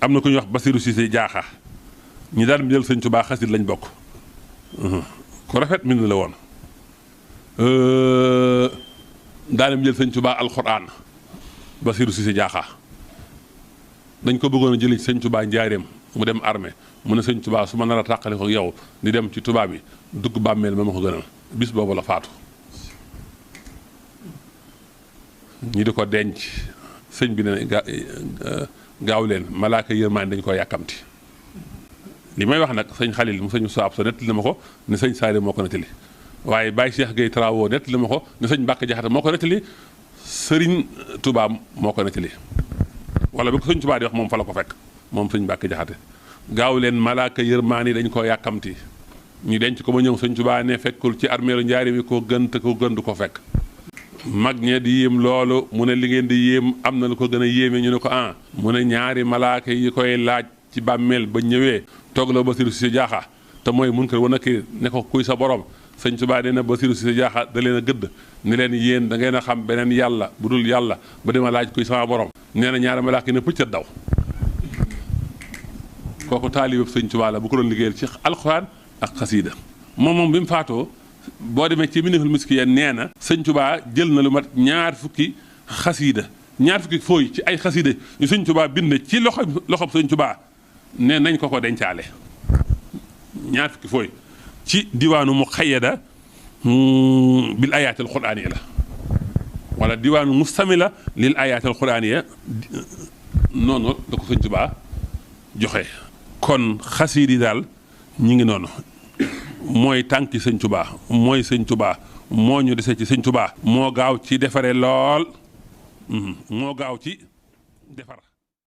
am na ku ñuy wax Basiru Cissé Diakha ñi daan bindal sëñ Tuubaa xasit lañ bokk ku rafet mbind la woon daana bindal sëñ Tuubaa alxuraan Basiru Cissé Diakha dañ ko bëggoon a jëli ci sëñ Tuubaa njaareem mu dem armée mu ne sëñ Tuubaa su ma nar a tàqali ko yow di dem ci tubaab yi dugg bàmmeel ma ko gënal bis boobu la faatu ñi di ko denc sëñ bi ne gaaw leen malaaka yërmaande dañ ko yàkkamti li may wax nag sëñ Xalil mu sëñ Saab sa nettali na ma ko ne sëñ Saari moo ko nettali waaye Baye Cheikh Gueye Travaux nettali ma ko ne sëñ Mbàkke Jaxate moo ko nettali sëriñ Touba moo ko nettali wala bi ko sëñ Touba di wax moom fa la ko fekk moom sëñ Mbàkke Jaxate gaaw leen malaaka yërmaande dañ ko yàkkamti ñu denc ko ba ñëw sëñ Touba ne fekkul ci armeeru njaari mi ko gën te ko gën du ko fekk mag ñe di yéem loolu mu ne li ngeen di yéem am na lu ko gën a yéeme ñu ne ko ah mu ne ñaari malaaka yi koy laaj ci bàmmeel ba ñëwee toog la Basiru Cissé Diakha te mooy Munkar wa Nakiir ne ko kuy sa borom sëñ Tuubaa nee na Basiru Cissé Diakha da leen a gëdd ni leen yéen da ngeen a xam beneen yàlla bu dul yàlla ba dima laaj kuy sama borom nee na ñaari malaaka yi ne pëccat daw kooku taalibe sëñ Tuubaa la bu ko doon liggéeyal ci alxuraan ak xasiida moom bi mu faatoo boo demee ci Minahul Miskiya nee na sëñ Tuubaa jël na lu mat ñaar fukki xasiida ñaar fukki fooy ci ay xasiida yu sëñ Tuubaa bind ci loxob sëñ Tuubaa ne nañ ko dencaale ñaar fukki fooy ci diwaanu mu xayyada bil ayaatil quraaniya la wala diwaanu mustamila lil ayaatil quraaniya noonu da ko sëñ Tuubaa joxe kon xasiida yi daal ñi ngi noonu mooy tànki sëñ Tuubaa mooy sëñ Tuubaa moo ñu dese ci sëñ Tuubaa moo gaaw ci defare lool moo gaaw ci defar